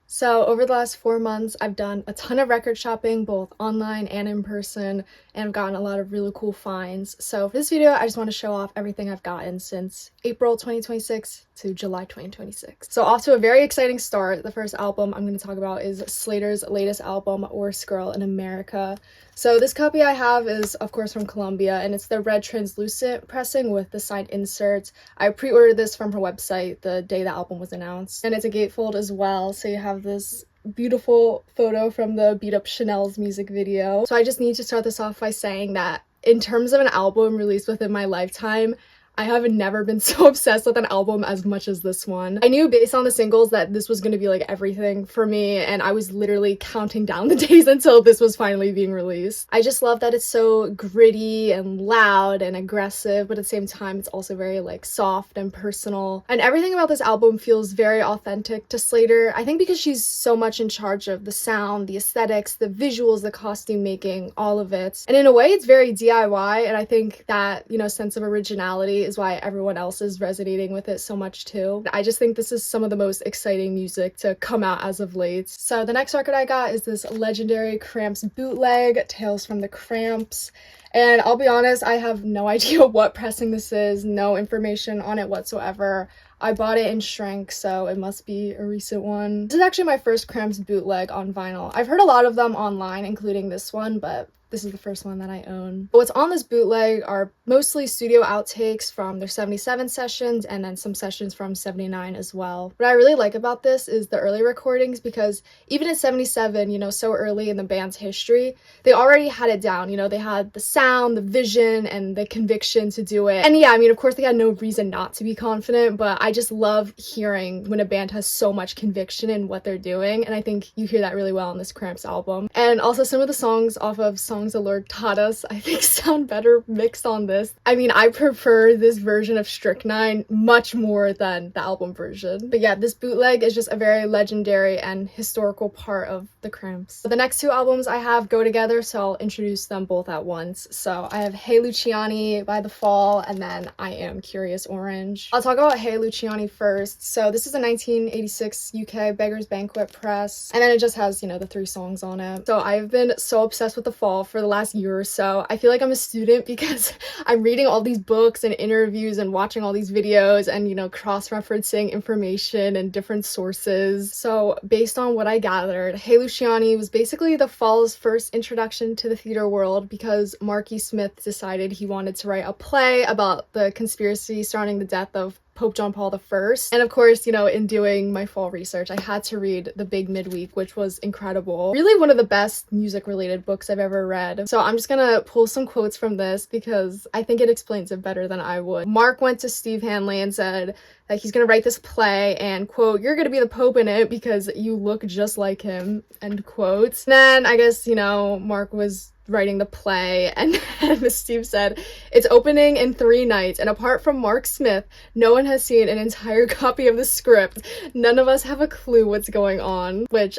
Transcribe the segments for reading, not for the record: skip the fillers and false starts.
So over the last 4 months, I've done a ton of record shopping, both online and in person, and I've gotten a lot of really cool finds. So for this video, I just want to show off everything I've gotten since April 2026 to July 2026. So off to a very exciting start. The first album I'm going to talk about is Slater's latest album, Worst Girl in America. So this copy I have is, of course, from Columbia, and it's the red translucent pressing with the side inserts. I pre-ordered this from her website the day the album was announced, and it's a gatefold as well, so you have this beautiful photo from the Beat Up Chanel's music video. So I just need to start this off by saying that in terms of an album released within my lifetime, I have never been so obsessed with an album as much as this one. I knew based on the singles that this was going to be like everything for me, and I was literally counting down the days until this was finally being released. I just love that it's so gritty and loud and aggressive, but at the same time it's also very like soft and personal. And everything about this album feels very authentic to Slater. I think because she's so much in charge of the sound, the aesthetics, the visuals, the costume making, all of it. And in a way it's very DIY, and I think that, sense of originality is why everyone else is resonating with it so much too. I just think this is some of the most exciting music to come out as of late. So the next record I got is this legendary Cramps bootleg, Tales from the Cramps. And I'll be honest, I have no idea what pressing this is, no information on it whatsoever. I bought it in shrink, so it must be a recent one. This is actually my first Cramps bootleg on vinyl. I've heard a lot of them online, including this one, but this is the first one that I own. What's on this bootleg are mostly studio outtakes from their 77 sessions and then some sessions from 79 as well. What I really like about this is the early recordings, because even at 77, so early in the band's history, they already had it down. They had the sound, the vision, and the conviction to do it. And yeah, of course they had no reason not to be confident, but I just love hearing when a band has so much conviction in what they're doing, and I think you hear that really well on this Cramps album. And also some of the songs off of Songs the Lord Taught Us, I think sound better mixed on this. I prefer this version of Strychnine much more than the album version. But yeah, this bootleg is just a very legendary and historical part of the Cramps. The next two albums I have go together, so I'll introduce them both at once. So I have Hey Luciani by The Fall, and then I Am Curious Orange. I'll talk about Hey Luciani first. So this is a 1986 UK Beggars Banquet press, and then it just has, the 3 songs on it. So I've been so obsessed with The Fall for the last year or so. I feel like I'm a student because I'm reading all these books and interviews and watching all these videos and, cross-referencing information and different sources. So based on what I gathered, Hey Luciani was basically The Fall's first introduction to the theater world, because Marky Smith decided he wanted to write a play about the conspiracy surrounding the death of Pope John Paul I. And of course, in doing my fall research, I had to read The Big Midweek, which was incredible. Really one of the best music-related books I've ever read. So I'm just gonna pull some quotes from this because I think it explains it better than I would. Mark went to Steve Hanley and said that he's gonna write this play and, quote, "You're gonna be the Pope in it because you look just like him," end quote. And then I guess, Mark was writing the play, and Steve said, "It's opening in 3 nights, and apart from Mark Smith, no one has seen an entire copy of the script. None of us have a clue what's going on," which,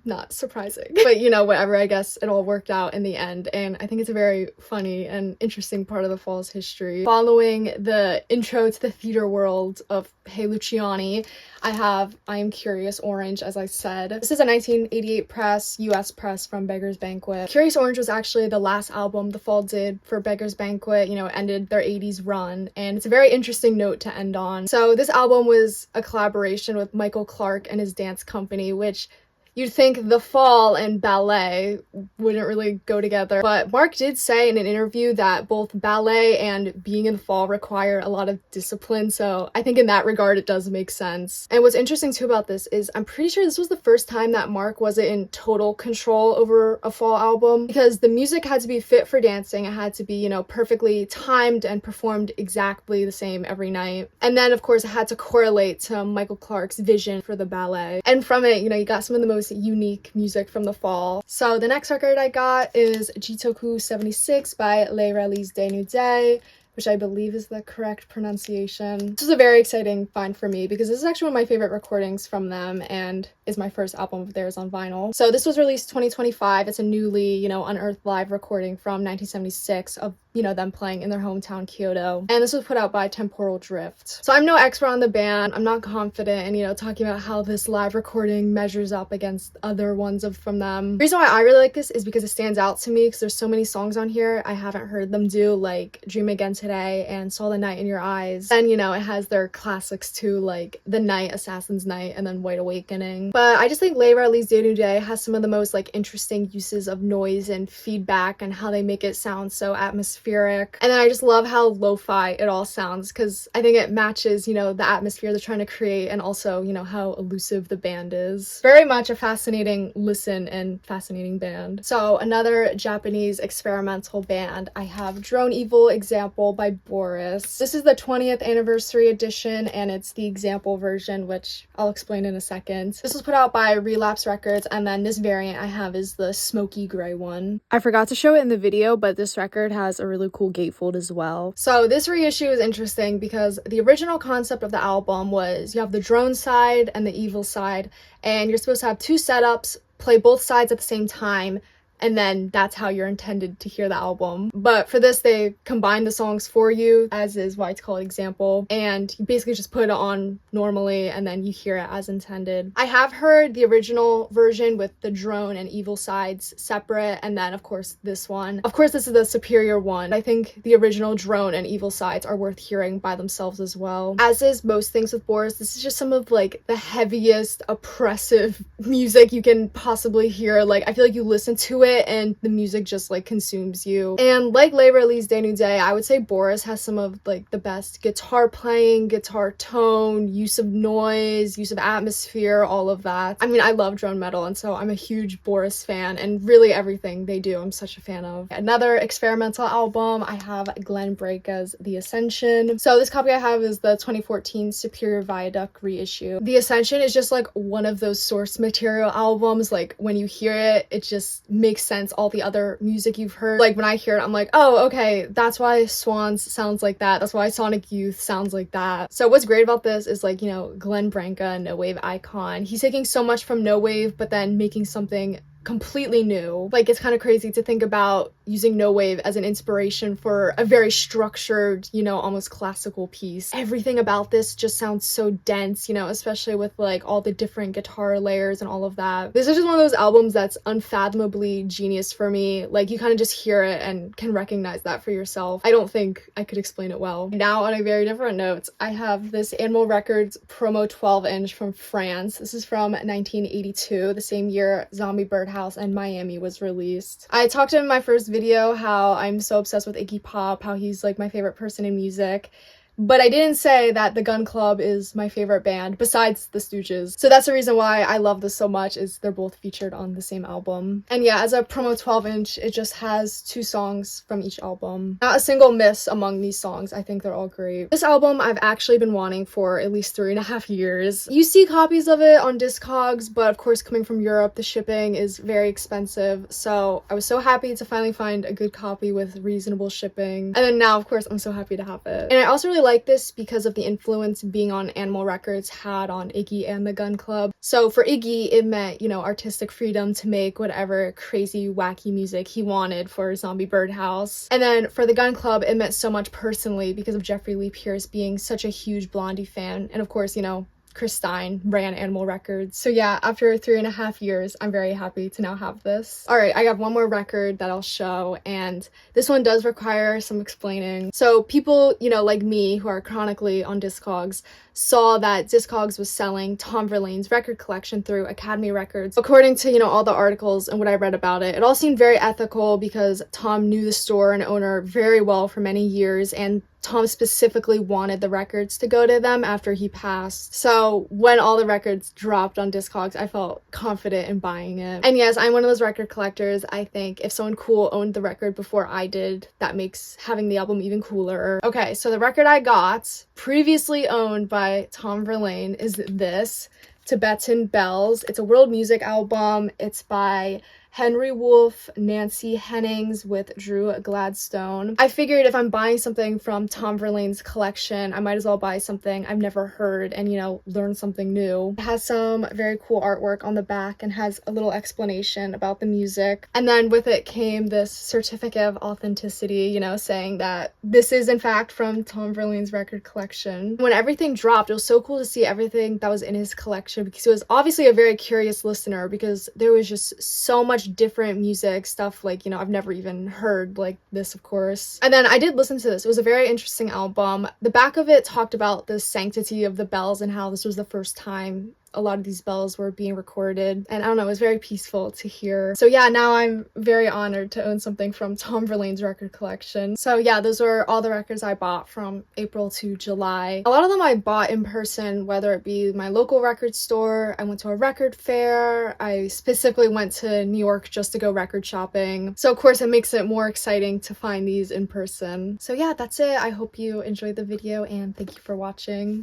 not surprising. But, whatever, I guess it all worked out in the end, and I think it's a very funny and interesting part of The Fall's history. Following the intro to the theater world of Hey Luciani, I have I Am Curious Orange, as I said. This is a 1988 press, US press from Beggars Banquet. Curious Orange was actually the last album The Fall did for Beggars Banquet, ended their 80s run, and it's a very interesting note to end on. So this album was a collaboration with Michael Clark and his dance company, which you'd think The Fall and ballet wouldn't really go together, but Mark did say in an interview that both ballet and being in The Fall require a lot of discipline, so I think in that regard it does make sense. And what's interesting too about this is I'm pretty sure this was the first time that Mark wasn't in total control over a Fall album, because the music had to be fit for dancing, it had to be, perfectly timed and performed exactly the same every night. And then of course it had to correlate to Michael Clark's vision for the ballet. And from it, you got some of the most unique music from The Fall. So the next record I got is Jitoku 76 by Les Rallies des New Day, which I believe is the correct pronunciation. This is a very exciting find for me because this is actually one of my favorite recordings from them, and is my first album of theirs on vinyl. So this was released 2025. It's a newly, unearthed live recording from 1976 of, them playing in their hometown Kyoto. And this was put out by Temporal Drift. So I'm no expert on the band. I'm not confident in, talking about how this live recording measures up against other ones from them. The reason why I really like this is because it stands out to me because there's so many songs on here I haven't heard them do, like Dream Again Today and Saw the Night in Your Eyes. And, it has their classics too, like The Night, Assassin's Night, and then White Awakening. But I just think Les Rally's Day to Day has some of the most interesting uses of noise and feedback and how they make it sound so atmospheric. And then I just love how lo-fi it all sounds because I think it matches, the atmosphere they're trying to create and also, how elusive the band is. Very much a fascinating listen and fascinating band. So another Japanese experimental band, I have Drone Evil Example by Boris. This is the 20th anniversary edition and it's the example version, which I'll explain in a second. This was put out by Relapse Records, and then this variant I have is the smoky gray one. I forgot to show it in the video, but this record has a really cool gatefold as well. So this reissue is interesting because the original concept of the album was you have the drone side and the evil side, and you're supposed to have two setups, play both sides at the same time, and then that's how you're intended to hear the album. But for this, they combine the songs for you, as is why it's called Example, and you basically just put it on normally and then you hear it as intended. I have heard the original version with the drone and evil sides separate, and then of course this one. Of course this is the superior one. I think the original drone and evil sides are worth hearing by themselves as well. As is most things with Boris, this is just some of the heaviest, oppressive music you can possibly hear. I feel like you listen to it and the music just consumes you. And like Les Rally's Day New Day, I would say Boris has some of the best guitar playing, guitar tone, use of noise, use of atmosphere, all of that. I mean, I love drone metal, and so I'm a huge Boris fan, and really everything they do I'm such a fan of. Another experimental album, I have Glenn Branca's The Ascension. So this copy I have is the 2014 Superior Viaduct reissue. The Ascension is just one of those source material albums. When you hear it, it just makes sense. All the other music you've heard, when I hear it, I'm like, oh, okay, that's why Swans sounds like that. That's why Sonic Youth sounds like that. So what's great about this is Glenn Branca, no wave icon. He's taking so much from no wave, but then making something completely new. It's kind of crazy to think about using no wave as an inspiration for a very structured, almost classical piece. Everything about this just sounds so dense, especially with all the different guitar layers and all of that. This is just one of those albums that's unfathomably genius for me. You kind of just hear it and can recognize that for yourself. I don't think I could explain it well. Now on a very different note, I have this Animal Records promo 12-inch from France. This is from 1982, the same year Zombie Birdhouse and Miami was released. I talked in my first video how I'm so obsessed with Iggy Pop, how he's my favorite person in music. But I didn't say that the Gun Club is my favorite band, besides the Stooges. So that's the reason why I love this so much, is they're both featured on the same album. And yeah, as a promo 12-inch, it just has 2 songs from each album. Not a single miss among these songs. I think they're all great. This album I've actually been wanting for at least 3.5 years. You see copies of it on Discogs, but of course coming from Europe, the shipping is very expensive. So I was so happy to finally find a good copy with reasonable shipping. And then now, of course, I'm so happy to have it. And I also really like this because of the influence being on Animal Records had on Iggy and the Gun Club. So for Iggy, it meant, artistic freedom to make whatever crazy, wacky music he wanted for Zombie Birdhouse. And then for the Gun Club, it meant so much personally because of Jeffrey Lee Pierce being such a huge Blondie fan. And of course, Chris Stein ran Animal Records. So yeah, after 3.5 years, I'm very happy to now have this. All right, I got one more record that I'll show, and this one does require some explaining. So people, like me, who are chronically on Discogs, saw that Discogs was selling Tom Verlaine's record collection through Academy Records. According to, all the articles and what I read about it, it all seemed very ethical because Tom knew the store and owner very well for many years, and Tom specifically wanted the records to go to them after he passed. So when all the records dropped on Discogs, I felt confident in buying it. And yes, I'm one of those record collectors. I think if someone cool owned the record before I did, that makes having the album even cooler. Okay, so the record I got, previously owned by Tom Verlaine, is this, Tibetan Bells. It's a world music album. It's by Henry Wolf, Nancy Hennings with Drew Gladstone. I figured if I'm buying something from Tom Verlaine's collection, I might as well buy something I've never heard and, you know, learn something new. It has some very cool artwork on the back and has a little explanation about the music. And then with it came this certificate of authenticity, you know, saying that this is in fact from Tom Verlaine's record collection. When everything dropped, it was so cool to see everything that was in his collection, because he was obviously a very curious listener, because there was just so much different music stuff, like, you know, I've never even heard like this, of course. And then I did listen to this. It was a very interesting album. The back of it talked about the sanctity of the bells and how this was the first time a lot of these bells were being recorded, and I don't know, it was very peaceful to hear. So yeah, now I'm very honored to own something from Tom Verlaine's record collection. So yeah, those were all the records I bought from April to July. A lot of them I bought in person, whether it be my local record store, I went to a record fair, I specifically went to New York just to go record shopping. So of course it makes it more exciting to find these in person. So yeah, that's it. I hope you enjoyed the video and thank you for watching.